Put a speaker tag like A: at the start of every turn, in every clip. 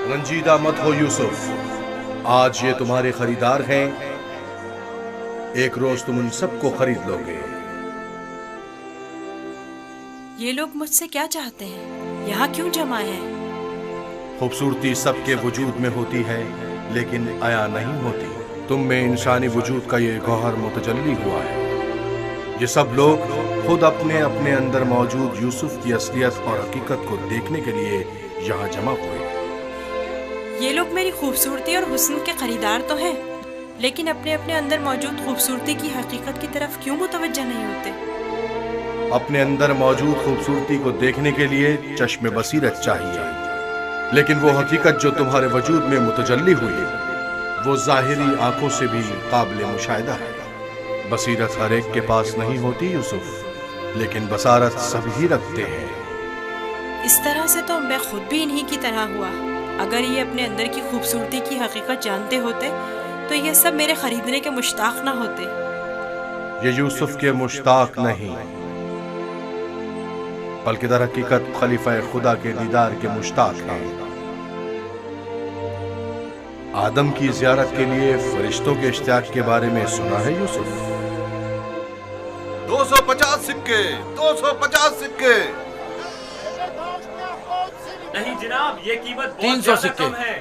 A: रंजीदा मत हो यूसुफ, आज ये तुम्हारे खरीदार हैं। एक रोज तुम उन सबको खरीद लोगे।
B: ये लोग मुझसे क्या चाहते हैं? यहाँ क्यों जमा हैं?
A: खूबसूरती सबके वजूद में होती है, लेकिन आया नहीं होती। तुम में इंसानी वजूद का ये गौहर मुतजल्ली हुआ है। ये सब लोग खुद अपने अपने अंदर मौजूद यूसुफ की असलियत और हकीकत को देखने के लिए यहाँ जमा हुए।
B: ये लोग मेरी खूबसूरती और हुस्न के खरीदार तो हैं, लेकिन अपने अपने अंदर मौजूद खूबसूरती की हकीकत की तरफ क्यों मुतवज्जह नहीं होते?
A: अपने अंदर मौजूद खूबसूरती को देखने के लिए चश्मे बसीरत चाहिए, लेकिन वो हकीकत जो तुम्हारे वजूद में मुतजल्ली हुई वो जाहिरी आंखों से भी काबिल मुशाहिदा है। बसीरत हर एक के पास नहीं होती यूसुफ, लेकिन बसारत सभी रखते हैं।
B: इस तरह से तो मैं खुद भी इन्हीं की तरह हुआ। अगर ये अपने अंदर की खूबसूरती की हकीकत जानते होते तो ये सब मेरे खरीदने के मुश्ताक ना होते।
A: ये यूसुफ के मुश्ताक नहीं, बल्कि दर हकीकत खलीफा खुदा के दीदार के मुश्ताक हैं। आदम की ज़ियारत के लिए फरिश्तों के इश्तियाक के बारे में सुना है यूसुफ?
C: 250 सिक्के, 250 सिक्के।
D: नहीं जनाब, ये कीमत
E: 300 सिक्के
D: है।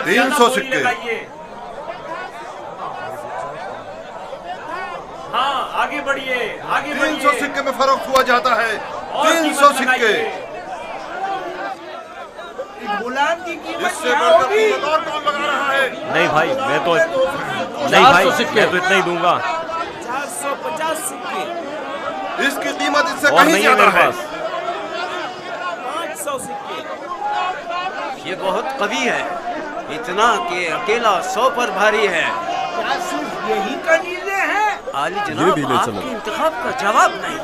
C: 300 सिक्के।
D: हाँ, आगे बढ़िए, आगे बढ़िए।
C: 300 सिक्के में फरोख्त हुआ जाता है। 300 सिक्के।
F: गुलाम की कीमत
C: इससे बढ़कर कीमत और कौन लगा रहा है?
D: नहीं भाई, मैं तो इतना ही दूंगा।
F: 450 सिक्के।
C: इसकी कीमत इससे
D: और
C: कहीं
D: नहीं है
C: ज्यादा
D: मेरे
C: है।
D: पास।
F: 500 सिक्के।
E: ये बहुत कवि है, इतना कि अकेला 100 पर भारी है।
F: क्या सिर्फ यही कनीज़े हैं?
E: आली जनाब, आपके इंतखाब का जवाब नहीं।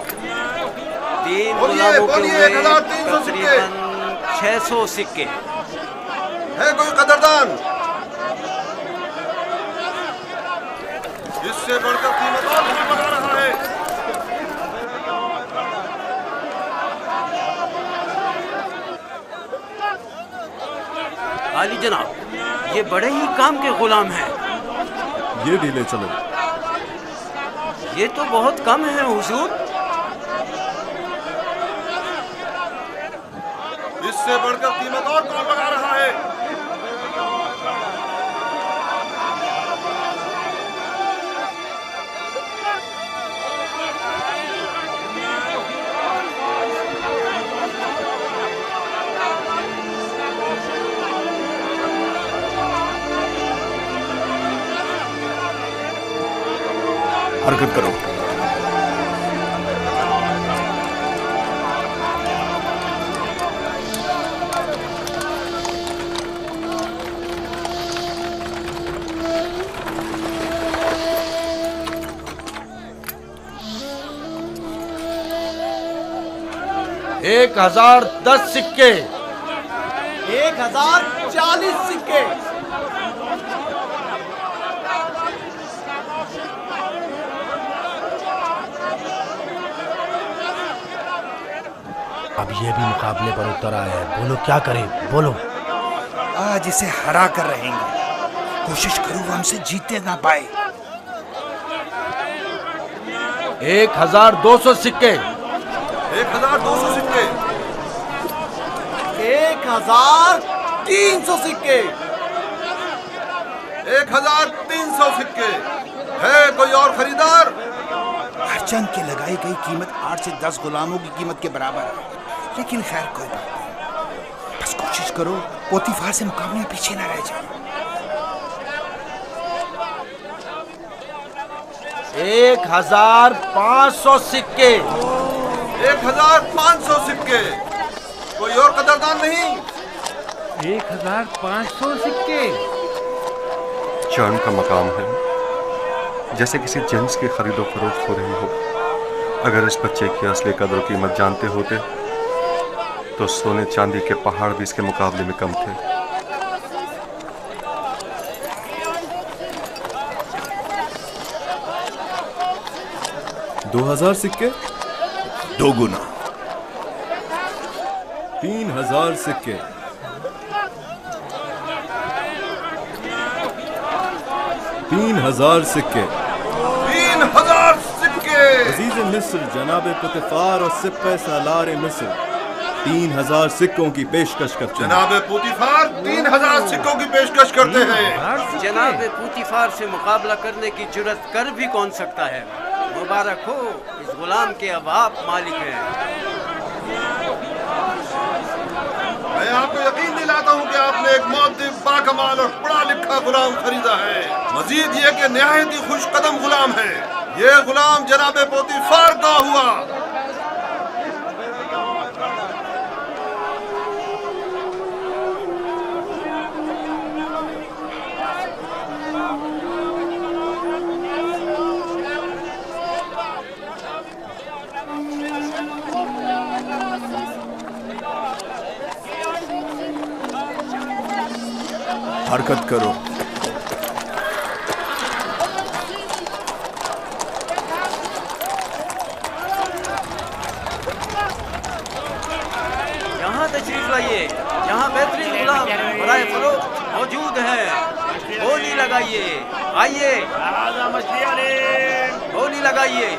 E: 3
C: बोलिए,
E: गुलामों के
C: बोलिए,
E: हुए
C: 1300 सिक्के।
E: तकरीबन 600 सिक्के।
C: है कोई कदरदान? इससे बढ़कर कीमत और कौन लगा रहा है?
E: आली जनाब, ये बड़े ही काम के गुलाम हैं।
A: ये भी ले चलो।
E: ये तो बहुत कम है हुजूर।
C: इससे बढ़कर कीमत और कौन लगा रहा है?
A: हरकत करो।
E: एक 1010 सिक्के।
F: 1040 सिक्के।
G: अब ये भी मुकाबले पर उतर आया है। बोलो क्या करें, बोलो।
F: आज इसे हरा कर रहेंगे। कोशिश करूँ वो हमसे जीते ना पाए।
E: 1200 सिक्के।
C: 1200 सिक्के।
F: 1300 सिक्के।
C: 1300 सिक्के। है कोई और खरीदार?
F: हरचंद की लगाई गई कीमत 8 से 10 गुलामों की कीमत के बराबर है, लेकिन खैर कोई बात नहीं। बस कोशिश करो पोतीफार से मुकाबले में पीछे ना रह जाओ।
E: 1500 सिक्के।
C: 1500 सिक्के। कोई और कदरदान नहीं?
D: 1500 सिक्के।
H: चांद का मकाम है, जैसे किसी जिन्स की खरीदो फरोख्त हो रही हो। अगर इस बच्चे की असली कदर कीमत जानते होते तो सोने चांदी के पहाड़ भी इसके मुकाबले में कम थे।
I: 2000 सिक्के,
F: 2 गुना।
I: 3000 सिक्के, 3000 सिक्के,
C: 3000 सिक्के।
I: अजीज मिस्र जनाब पुतिफार और सिप्पे सालार मिस्र 3000 सिक्कों की पेशकश करते हैं।
C: जनाब पुतिफार 3000 सिक्कों की पेशकश करते हैं।
E: जनाब पुतिफार से मुकाबला करने की जुर्रत कर भी कौन सकता है। मुबारक हो, इस गुलाम के अब आप मालिक हैं।
C: मैं आपको यकीन दिलाता हूँ कि आपने एक मुअद्दिब, बाकमाल और पढ़ा लिखा गुलाम खरीदा है। मजीद ये कि निहायत ही खुश कदम गुलाम है। ये गुलाम जनाब पुतिफार का हुआ।
F: हरकत करो।
E: यहाँ तशरीफ लाइए, यहाँ बेहतरीन गुलाम बराए फरोख्त मौजूद है। बोली लगाइए, आइए बोली लगाइए।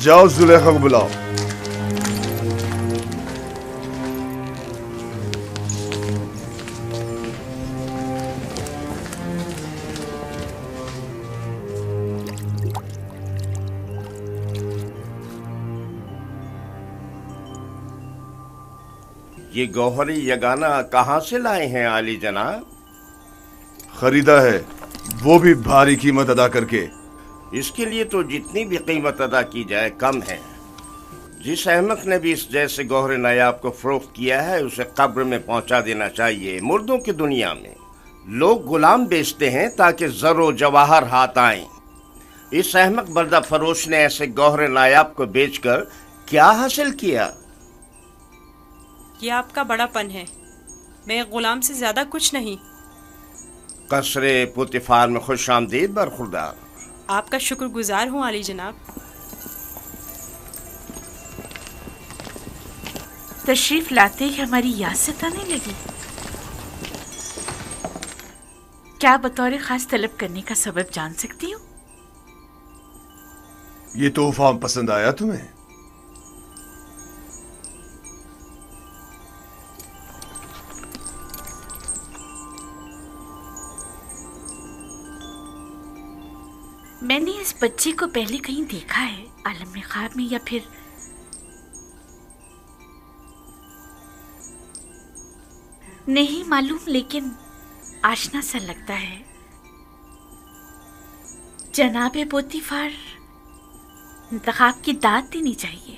C: जाओ जुलेखा को बुलाओ।
J: ये गौहरी यगाना कहाँ से लाए हैं आली जनाब?
C: खरीदा है, वो भी भारी कीमत अदा करके।
J: इसके लिए तो जितनी भी कीमत अदा की जाए कम है। जिस अहमक ने भी इस जैसे गौहर नायाब को फरोख्त किया है उसे कब्र में पहुंचा देना चाहिए। मुर्दों की दुनिया में लोग गुलाम बेचते हैं ताकि जरो जवाहर हाथ आए। इस अहमक बर्दा फरोश ने ऐसे गौहर नायाब को बेचकर क्या हासिल किया?
B: ये आपका बड़ापन है। मैं एक गुलाम से ज्यादा कुछ नहीं।
J: कसरे पुतिफार में खुश आमदीद बरखुरदार।
B: आपका शुक्रगुजार हूँ आली जनाब।
K: तशरीफ लाते ही हमारी याद सताने लगी। क्या बतौर खास तलब करने का सबब जान सकती हूँ?
C: ये तोहफा पसंद आया तुम्हें?
K: मैंने इस बच्चे को पहले कहीं देखा है, आलम में ख्वाब में या फिर नहीं मालूम, लेकिन आशना सा लगता है। जनाबे पोतीफार इंतखाब की दाद देनी चाहिए।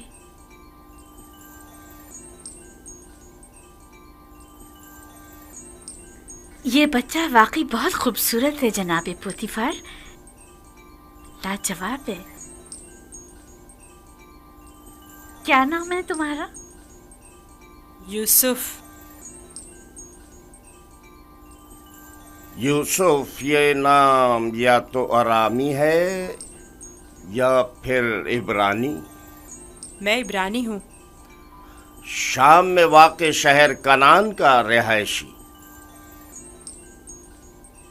K: ये बच्चा वाकई बहुत खूबसूरत है जनाबे पोतीफार, लाजवाब है। क्या नाम है तुम्हारा?
B: यूसुफ।
J: यूसुफ ये नाम या तो अरामी है या फिर इब्रानी।
B: मैं इब्रानी हूँ।
J: शाम में वाक़े शहर कनान का रिहायशी।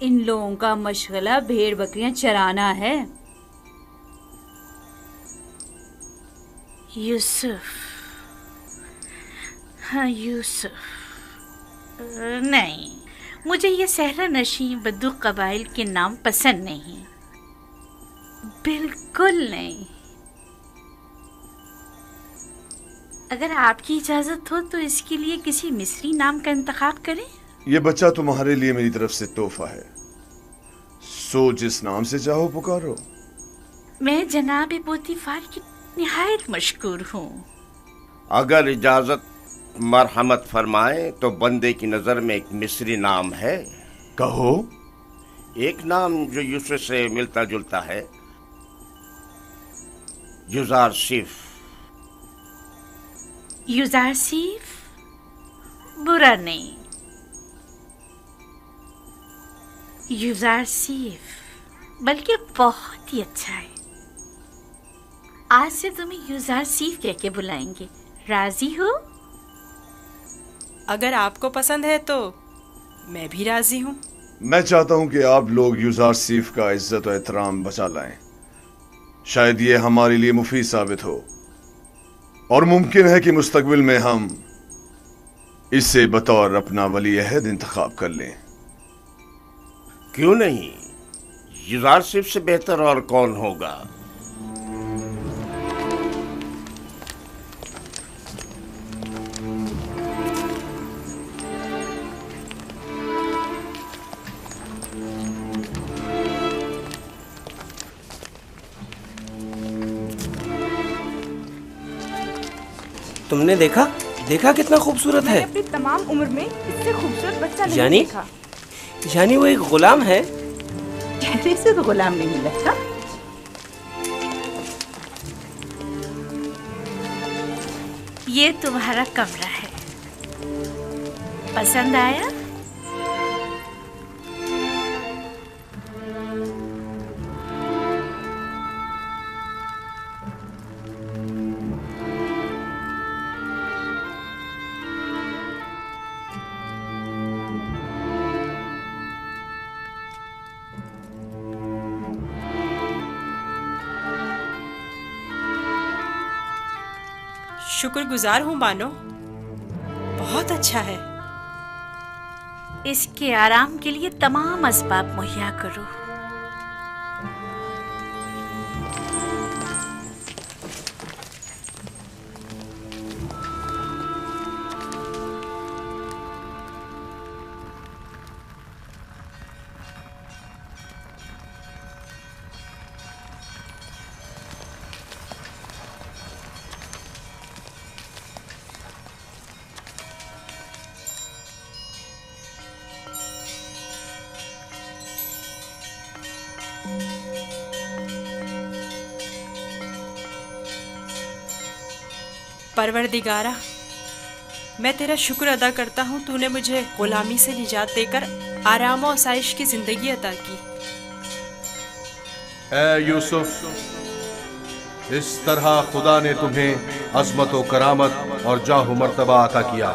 L: इन लोगों का मशगला भेड़ बकरियां चराना है।
K: यूसुफ, हाँ यूसुफ। नहीं, मुझे ये सहरा नशी बद्दू कबाइल के नाम पसंद नहीं, बिल्कुल नहीं। अगर आपकी इजाजत हो तो इसके लिए किसी मिस्री नाम का इंतखाब करें।
C: ये बच्चा तुम्हारे लिए मेरी तरफ से तोहफा है, सो जिस नाम से चाहो पुकारो।
K: मैं जनाब पोतीफार की निहायत मशकूर हूँ।
J: अगर इजाजत मरहमत फरमाए तो बंदे की नजर में एक मिस्री नाम है।
C: कहो।
J: एक नाम जो यूसुफ से मिलता जुलता है, युजारसिफ।
K: युजारसिफ बुरा नहीं, युजारसिफ बल्कि बहुत ही अच्छा है। आज से तुम्हें युजारसिफ कह के बुलाएंगे, राजी हो?
B: अगर आपको पसंद है तो मैं भी राजी हूँ।
C: मैं चाहता हूं कि आप लोग युजारसिफ का इज्जत और एहतराम बचा लाएं। शायद ये हमारे लिए मुफीद साबित हो और मुमकिन है कि मुस्तकबिल में हम इसे बतौर अपना वली अहद इंतखाब कर लें।
J: क्यों नहीं, युजारसिफ से बेहतर और कौन होगा।
D: तुमने देखा कितना खूबसूरत है।
M: अपनी तमाम उम्र में इससे खूबसूरत बच्चा नहीं
D: यानी
M: देखा।
D: यानी वो एक गुलाम है।
M: चेहरे से तो गुलाम नहीं लगता।
K: ये तुम्हारा कमरा है, पसंद आया?
B: शुक्रगुजार हूँ बानो, बहुत अच्छा है।
K: इसके आराम के लिए तमाम असबाब मुहैया करो।
B: परवरदिगारा, मैं तेरा शुक्र अदा करता हूँ, तूने मुझे गुलामी से निजात देकर आराम और आसाइश की जिंदगी अता की।
A: ए यूसुफ, इस तरह खुदा ने तुम्हें अज़मत व करामत और जाह मर्तबा अता किया,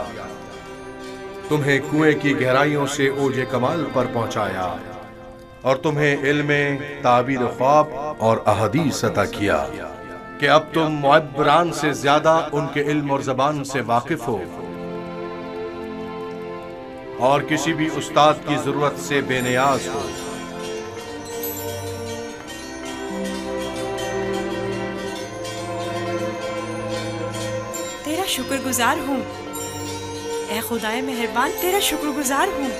A: तुम्हें कुएं की गहराइयों से ओजे कमाल पर पहुंचाया और तुम्हें इल्म ताबीर ख्वाब और अहदीस अता किया कि अब तुम मुअब्बरान से ज्यादा उनके इल्म और ज़बान से वाकिफ हो और किसी भी उस्ताद की जरूरत से बेनियाज हो।
B: तेरा शुक्रगुजार हूँ ए खुदाए मेहरबान, तेरा शुक्रगुजार हूँ।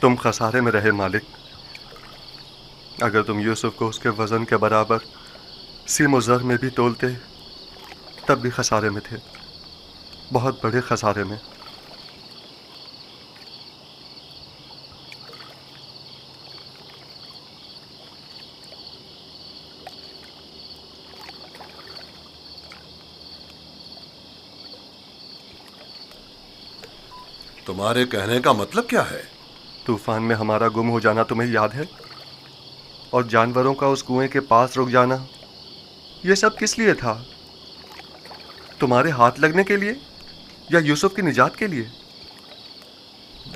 H: तुम खसारे में रहे मालिक। अगर तुम यूसुफ को उसके वजन के बराबर सीम ज़र में भी तोलते तब भी खसारे में थे, बहुत बड़े खसारे में।
C: तुम्हारे कहने का मतलब क्या है?
H: तूफान में हमारा गुम हो जाना तुम्हें याद है? और जानवरों का उस कुएं के पास रुक जाना, ये सब किस लिए था? तुम्हारे हाथ लगने के लिए या यूसुफ की निजात के लिए?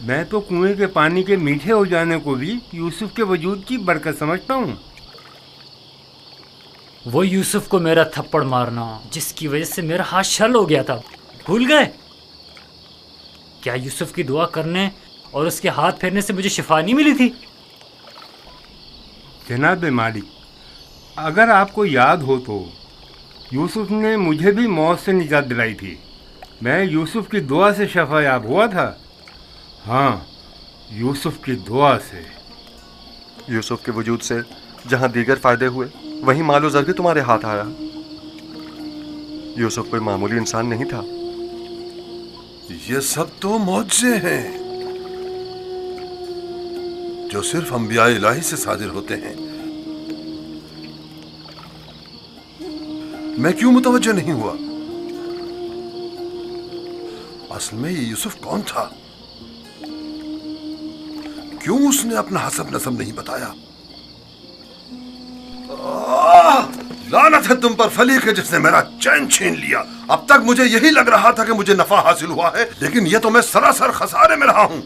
N: मैं तो कुएं के पानी के मीठे हो जाने को भी यूसुफ के वजूद की बरकत समझता हूँ।
O: वो यूसुफ को मेरा थप्पड़ मारना जिसकी वजह से मेरा हाथ शल हो गया था, भूल गए? क्या यूसुफ की दुआ करने और उसके हाथ फेरने से मुझे शिफा नहीं मिली थी?
N: जनाब मालिक, अगर आपको याद हो तो यूसुफ ने मुझे भी मौत से निजात दिलाई थी। मैं यूसुफ की दुआ से शफायाब हुआ था। हाँ, यूसुफ की दुआ से।
H: यूसुफ के वजूद से जहाँ दीगर फायदे हुए, वहीं मालो ज़र भी तुम्हारे हाथ आया। यूसुफ कोई मामूली इंसान नहीं था।
C: ये सब तो मौजज़े हैं जो सिर्फ अंबिया इलाही से सादिर होते हैं। मैं क्यों मुतवज्जो नहीं हुआ? असल में ये यूसुफ कौन था? क्यों उसने अपना हसब नसब नहीं बताया? लानत है तुम पर फली के जिसने मेरा चैन छीन लिया। अब तक मुझे यही लग रहा था कि मुझे नफा हासिल हुआ है, लेकिन यह तो मैं सरासर खसारे में रहा हूं।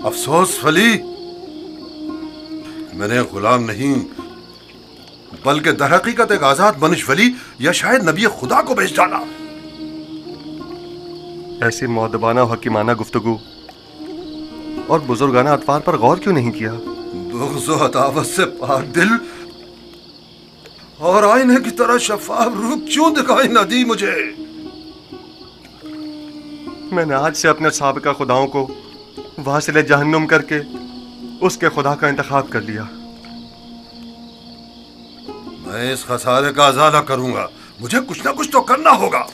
C: अफसोस फली, मैंने गुलाम नहीं बल्कि दरहकीकत एक आजाद बनिश वली या शायद नबी खुदा को बेच डाला।
H: ऐसी मौदबाना हकीमाना गुफ्तगू और बुजुर्गाना अतवार पर गौर क्यों नहीं किया?
C: बुग़्ज़ व अदावत से पाक दिल और आईने की तरह शफाफ रूह क्यों दिखाई न दी मुझे?
H: मैंने आज से अपने साबिका खुदाओं को वासिले जहन्नुम करके उसके खुदा का इंतखाब कर लिया।
C: मैं इस खसारे का अज़ाला करूंगा। मुझे कुछ ना कुछ तो करना होगा।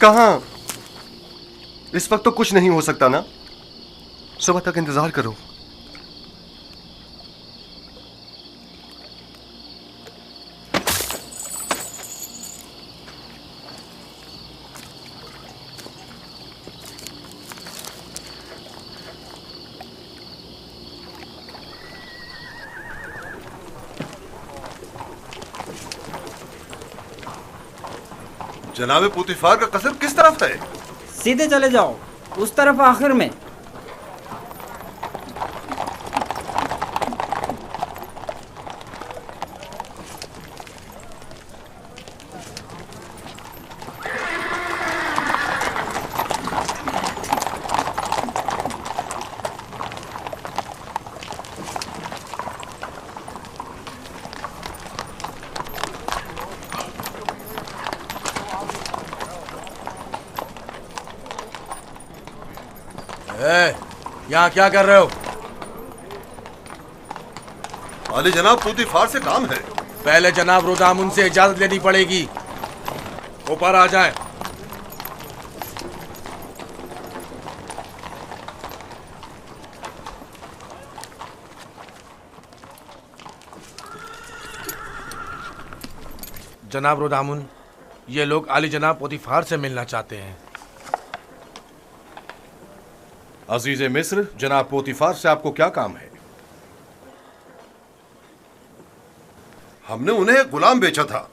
H: कहां? इस वक्त तो कुछ नहीं हो सकता ना। सुबह तक इंतजार करो।
C: जनाबे पुतिफार का कसर किस तरफ है?
P: सीधे चले जाओ, उस तरफ आखिर में।
G: यहाँ क्या कर रहे हो?
C: वाली जनाब पोतीफार से काम है।
G: पहले जनाब रुदामुन से इजाजत लेनी पड़ेगी। ऊपर आ जाए। जनाब रुदामुन, ये लोग आली जनाब पोतीफार से मिलना चाहते हैं।
A: अजीज मिस्र, जनाब पोतीफार से आपको क्या काम है?
C: हमने उन्हें एक गुलाम बेचा था।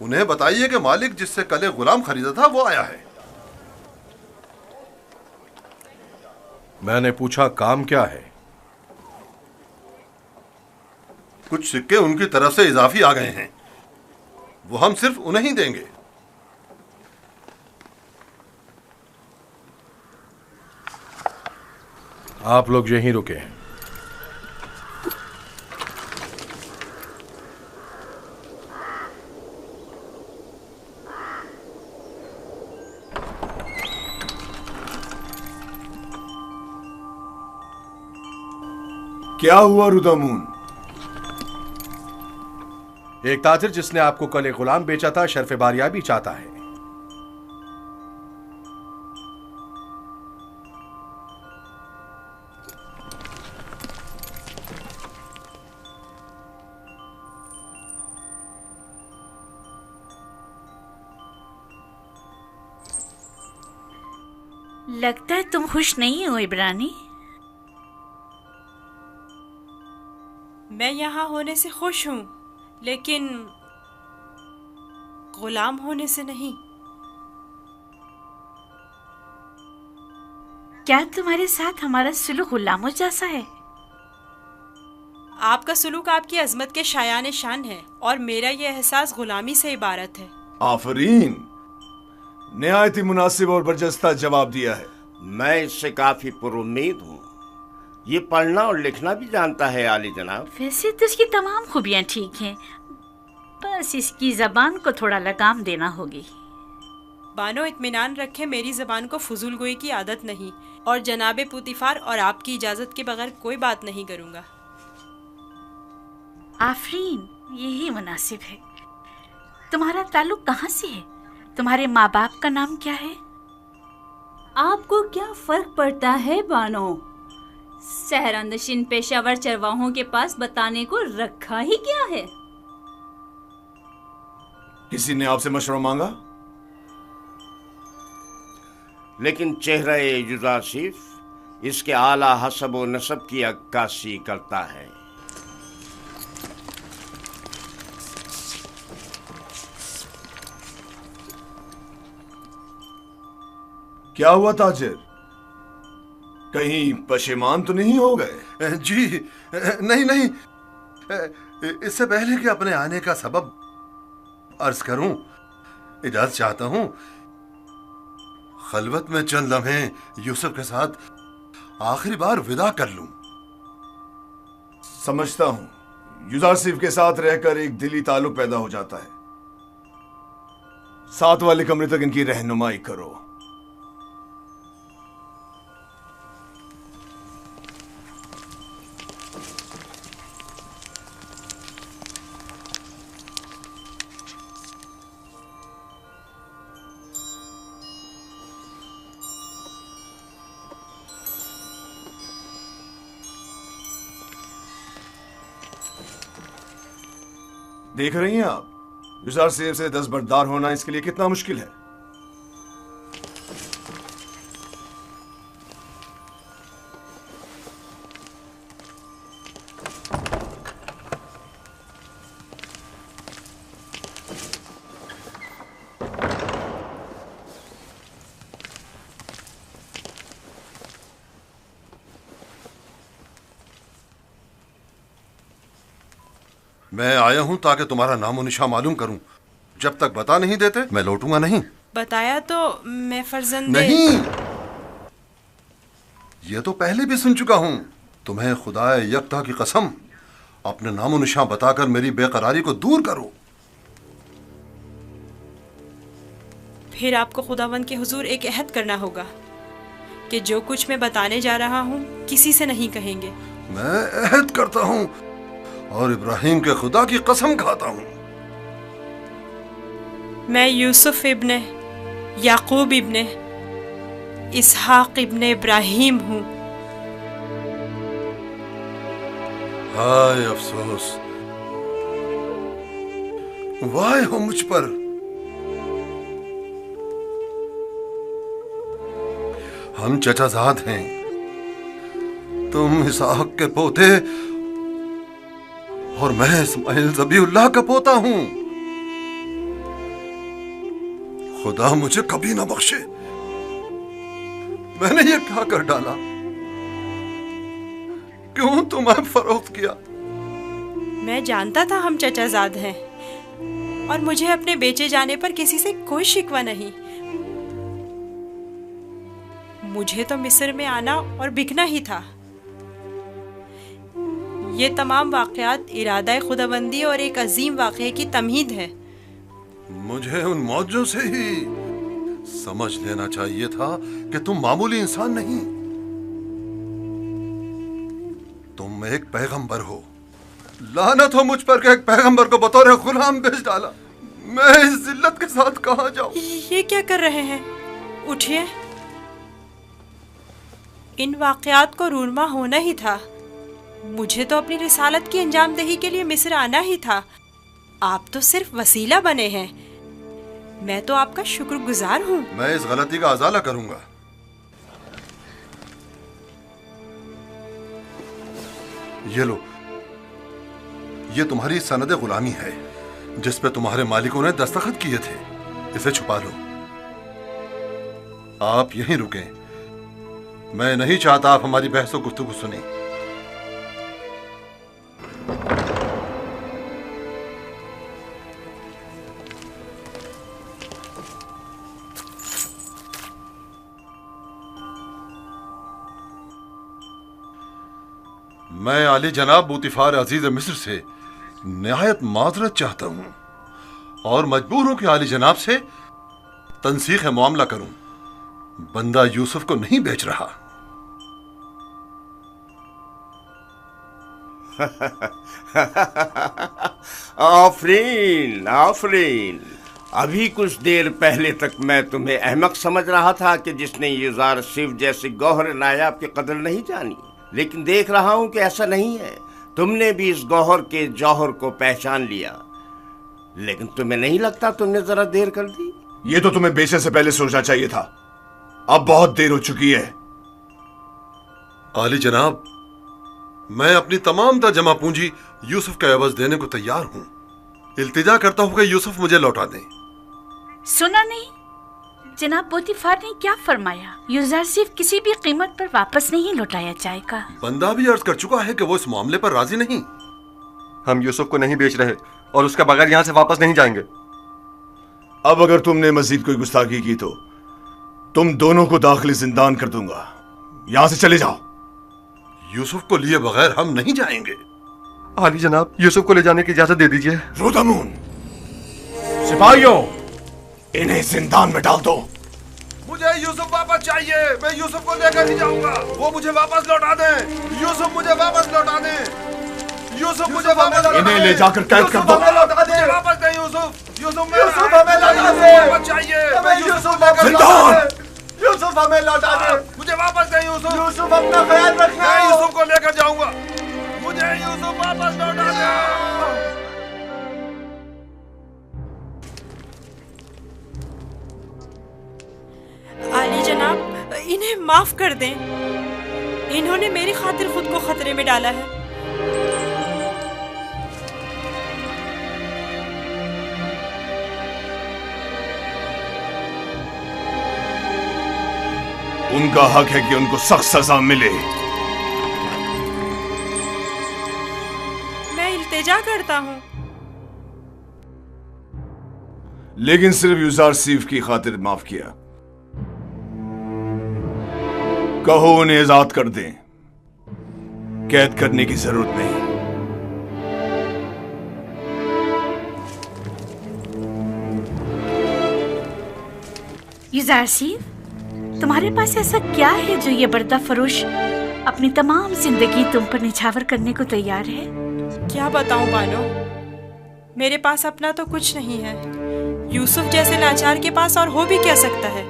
C: उन्हें बताइए कि मालिक जिससे कल एक गुलाम खरीदा था वो आया है।
A: मैंने पूछा काम क्या है?
C: कुछ सिक्के उनकी तरफ से इजाफी आ गए हैं, वो हम सिर्फ उन्हें ही देंगे।
A: आप लोग यहीं रुके।
I: क्या हुआ रुदामुन?
A: एक ताजिर जिसने आपको कल एक गुलाम बेचा था शर्फ बारियाबी चाहता है।
K: लगता है तुम खुश नहीं हो इब्रानी।
B: मैं यहाँ होने से खुश हूँ, लेकिन गुलाम होने से नहीं।
K: क्या तुम्हारे साथ हमारा सुलूक गुलामों जैसा है?
B: आपका सुलूक आपकी अजमत के शायान शान है और मेरा ये एहसास गुलामी से इबारत है।
I: आफरीन, निहायत ही मुनासिब और बरजस्ता जवाब दिया है।
J: मैं इससे काफी पुरुम्मीद हूँ। ये पढ़ना और लिखना भी जानता है आली जनाब।
K: वैसे तो इसकी तमाम खूबियाँ ठीक हैं, बस इसकी जबान को थोड़ा लगाम देना होगी।
B: बानो इत्मीनान रखे, मेरी जबान को फजूल गोई की आदत नहीं और जनाबे पोतीफार और आपकी इजाजत के बगैर कोई बात नहीं करूँगा।
K: आफरीन, यही मुनासिब है। तुम्हारा ताल्लुक कहाँ से है? तुम्हारे माँ बाप का नाम क्या है?
L: आपको क्या फर्क पड़ता है बानो? सहरानशीन पेशावर चरवाहों के पास बताने को रखा ही क्या है?
I: किसी ने आपसे मशवरा मांगा?
J: लेकिन चेहरा युजासिफ इसके आला हसब व नसब की अक्कासी करता है।
I: क्या हुआ ताजिर? कहीं पशेमान तो नहीं हो गए?
C: जी नहीं नहीं, इससे पहले कि अपने आने का सबब अर्ज करूं, इजाजत चाहता हूं खलवत में चंद लम्हे यूसुफ के साथ आखिरी बार विदा कर लूं।
I: समझता हूं, युजासिफ के साथ रहकर एक दिली ताल्लुक पैदा हो जाता है। साथ वाले कमरे तक इनकी रहनुमाई करो। देख रही हैं आप, युजासिफ से दस्तबरदार होना इसके लिए कितना मुश्किल है।
C: मैं आया हूं ताकि तुम्हारा नामो निशा मालूम करूं। जब तक बता नहीं देते मैं लौटूंगा नहीं।
B: बताया तो मैं फर्जंदे
C: नहीं, ये तो पहले भी सुन चुका हूं। तुम्हें खुदाए यकता की कसम, अपने नामो निशा बताकर मेरी बेकरारी को दूर करो।
B: फिर आपको खुदावंद के हुजूर एक अहद करना होगा कि जो कुछ मैं बताने जा रहा हूँ किसी से नहीं कहेंगे।
C: मैं अहद करता हूँ और इब्राहिम के खुदा की कसम खाता हूँ।
B: मैं यूसुफ इब्ने याकूब इब्ने इसहाक इब्ने इब्राहिम हूँ।
C: हाय अफसोस, वाह हो मुझ पर। हम चचाजाद हैं, तुम इसहाक के पोते और मैं इस्माइल ज़बीउल्लाह का पोता हूं। खुदा मुझे कभी ना बख्शे, मैंने ये क्या कर डाला? क्यों तुम्हें फरोख्त किया?
B: मैं जानता था हम चचाजाद हैं और मुझे अपने बेचे जाने पर किसी से कोई शिकवा नहीं। मुझे तो मिस्र में आना और बिकना ही था। ये तमाम वाक़यात इरादा खुदाबंदी और एक अजीम वाक़ये की तमहीद है।
C: मुझे उन मौजों से ही समझ लेना चाहिए था कि तुम मामूली इंसान नहीं, तुम एक पैगंबर हो। लानत हो मुझ पर कि एक पैगंबर को बतौर गुलाम बेच डाला। मैं इस जिल्लत के साथ कहां जाऊं?
B: ये क्या कर रहे हैं? उठिए। इन वाक़यात को रूनमा होना ही था। मुझे तो अपनी रिसालत की अंजामदही के लिए मिस्र आना ही था। आप तो सिर्फ वसीला बने हैं। मैं तो आपका शुक्रगुजार हूँ।
C: मैं इस गलती का अज़ाला करूंगा। ये लो, ये तुम्हारी सनद गुलामी है जिस पे तुम्हारे मालिकों ने दस्तखत किए थे। इसे छुपा लो। आप यहीं रुकें। मैं नहीं चाहता आप हमारी बहस और गुफ्तगू सुने। मैं आली जनाब बूतिफार अजीज मिस्र से निहायत माजरत चाहता हूं और मजबूर हूं कि आली जनाब से तनसीख मामला करूं। बंदा यूसुफ को नहीं बेच रहा।
J: आफरीन आफरीन, अभी कुछ देर पहले तक मैं तुम्हें अहमक समझ रहा था कि जिसने यूज़ार सिर्फ जैसे गौहर नायाब की कदर नहीं जानी, लेकिन देख रहा हूं कि ऐसा नहीं है। तुमने भी इस गौहर के जौहर को पहचान लिया, लेकिन तुम्हें नहीं लगता तुमने जरा देर कर दी?
Q: ये तो तुम्हें बेचने से पहले सोचना चाहिए था। अब बहुत देर हो चुकी है।
C: आली जनाब, मैं अपनी तमाम जमा पूंजी यूसुफ के एवज देने को तैयार हूं। इल्तिजा करता हूं कि यूसुफ मुझे लौटा दें।
K: सुना नहीं जनाब पोतीफार ने क्या फरमाया? यूज़र सिर्फ किसी भी कीमत पर वापस नहीं लौटाया जाएगा।
C: बंदा भी अर्ज कर चुका है कि वो इस मामले पर राजी नहीं।
H: हम यूसुफ को नहीं बेच रहे और उसके बगैर यहाँ से वापस नहीं जाएंगे।
Q: अब अगर तुमने मजीद कोई गुस्ताखी की तो तुम दोनों को दाखिली जिंदान कर दूंगा। यहाँ से चले जाओ।
C: यूसुफ को लिए बगैर हम नहीं जाएंगे।
H: आली जनाब, यूसुफ को ले जाने की इजाजत दे दीजिए।
Q: रोदामून, सिपाहियों, इन्हें जिंदान में डाल दो।
C: मुझे यूसुफ वापस चाहिए। मैं यूसुफ को लेकर ही जाऊंगा। वो मुझे वापस लौटा दें। यूसुफ मुझे वापस लौटा दें। यूसुफ मुझे वापस लौटा दें।
Q: इन्हें ले जाकर कैद कर दो।
C: मुझे वापस दें यूसुफ। यूसुफ हमें लौटा दें। चाहिए। हमें यूसुफ लेकर यूसुफ हमें लौटा दें। मुझे वापस दें यूसुफ। यूसुफ अपना ख्याल रखना। मैं यूसुफ को लेकर जाऊंगा। मुझे यूसुफ वापस लौटा दें।
B: आली जनाब, इन्हें माफ कर दें। इन्होंने मेरी खातिर खुद को खतरे में डाला है।
Q: उनका हक है कि उनको सख्त सजा मिले।
B: मैं इल्तिजा करता हूँ।
Q: लेकिन सिर्फ यूज़ार सीफ की खातिर माफ किया। कहो उन्हें आजाद कर दें। कैद करने की जरूरत नहीं।
K: यूज़ार सिफ, तुम्हारे पास ऐसा क्या है जो ये पर्दा फरोश अपनी तमाम जिंदगी तुम पर निछावर करने को तैयार है?
B: क्या बताऊं बानो, मेरे पास अपना तो कुछ नहीं है। यूसुफ जैसे लाचार के पास और हो भी क्या सकता है?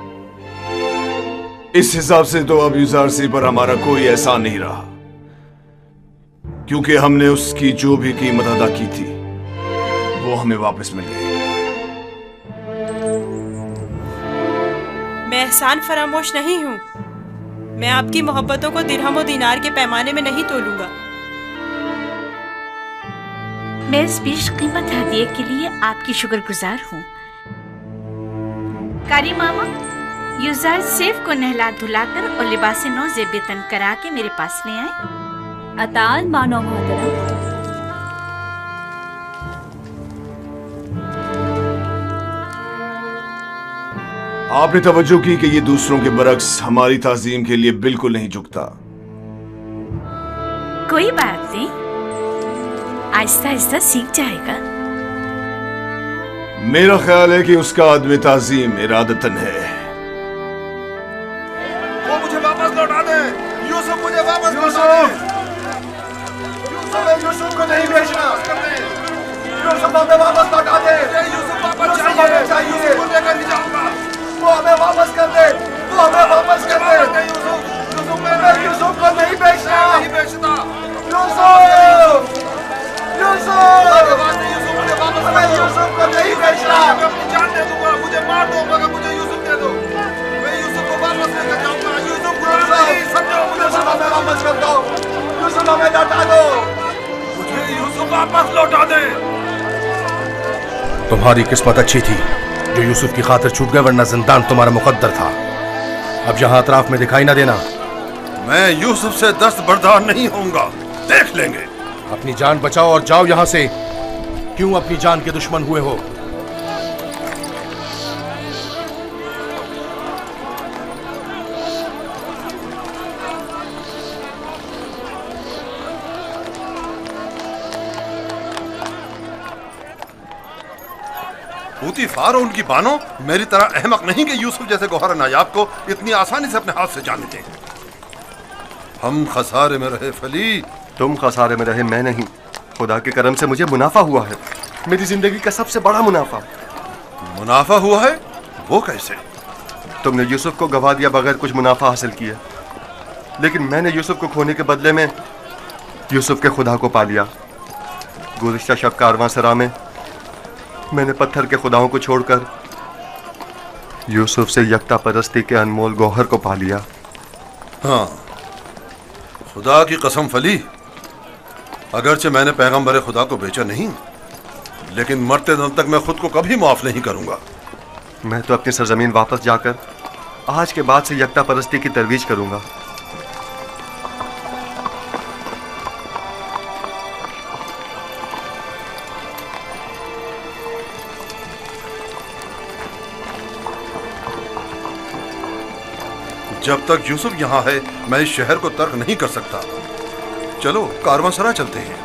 Q: इस हिसाब से तो अब यूजारसी पर हमारा कोई एहसान नहीं रहा, क्योंकि हमने उसकी जो भी कीमत अदा की थी वो हमें वापस मिल गई।
B: मैं एहसान फरामोश नहीं हूँ। मैं आपकी मोहब्बतों को दिरहम और दीनार के पैमाने में नहीं तोलूंगा।
K: मैं इस पेश कीमत हदिये के लिए आपकी शुक्रगुजार हूँ। कारी मामा, यूजार सेफ को नहला धुलाकर और लिबास नौ जेबेतन करा के मेरे पास ले आए।
L: अतान मानो मोहतरम।
Q: आपने तवज्जो की कि ये दूसरों के बरक्स हमारी ताजीम के लिए बिल्कुल नहीं झुकता।
K: कोई बात नहीं, आहिस्ता आहिस्ता सीख जाएगा।
Q: मेरा ख्याल है कि उसका आदमी ताजीम इरादतन है।
C: वो मुझे वापस लौटा दे। यूसुफ मुझे वापस लौटा दे। यूसुफ को नहीं बेचना। यूसुफ हमें वापस लौटा दे। यूसुफ वापस चाहिए। यूसुफ को लेकर नहीं जाऊंगा। वो हमें वापस कर दे। वो हमें वापस कर दे। यूसुफ को नहीं बेचना। नहीं बेचता। यूसुफ मुझे वापस कर दो। यूसुफ को नहीं बेचना। मैं अपनी जान दे दूंगा। मुझे मार दो मगर मुझे यूसुफ दे दो। मैं यूसुफ को वापस लेकर जाऊंगा। यूसुफ गुलाम नहीं, समझो। यूसुफ हमें वापस कर दो। यूसुफ हमें लौटा दो। मुझे यूसुफ वापस लौटा दे।
A: तुम्हारी किस्मत अच्छी थी जो यूसुफ की खातिर छूट गए, वरना जिंदान तुम्हारा मुकद्दर था। अब यहाँ अतराफ में दिखाई ना देना।
C: मैं यूसुफ से दस्तबरदार नहीं होऊंगा। देख लेंगे।
A: अपनी जान बचाओ और जाओ यहाँ से। क्यों अपनी जान के दुश्मन हुए हो?
C: पूतीफार और उनकी बानो मेरी तरह अहमक नहीं कि यूसुफ जैसे गौहर नायाब को इतनी आसानी से अपने हाथ से जाने दें। हम खसारे में रहे फली।
H: तुम खसारे में रहे, मैं नहीं। खुदा के करम से मुझे मुनाफा हुआ है, मेरी जिंदगी का सबसे बड़ा मुनाफा।
C: मुनाफा हुआ है? वो कैसे?
H: तुमने यूसुफ को गवा दिया बगैर कुछ मुनाफा हासिल किया, लेकिन मैंने यूसुफ को खोने के बदले में यूसुफ के खुदा को पा लिया। गुज़िश्ता शब कारवां सरा में मैंने पत्थर के खुदाओं को छोड़कर यूसुफ से यकता परस्ती के अनमोल गौहर को पा लिया।
C: हाँ, खुदा की कसम फली, अगरचे मैंने पैगंबर खुदा को बेचा नहीं, लेकिन मरते दम तक मैं खुद को कभी माफ नहीं करूंगा।
H: मैं तो अपनी सरजमीन वापस जाकर आज के बाद से यकता परस्ती की तरवीज करूंगा।
C: जब तक यूसुफ यहाँ है मैं इस शहर को तर्क नहीं कर सकता। चलो कारवांसरा चलते हैं।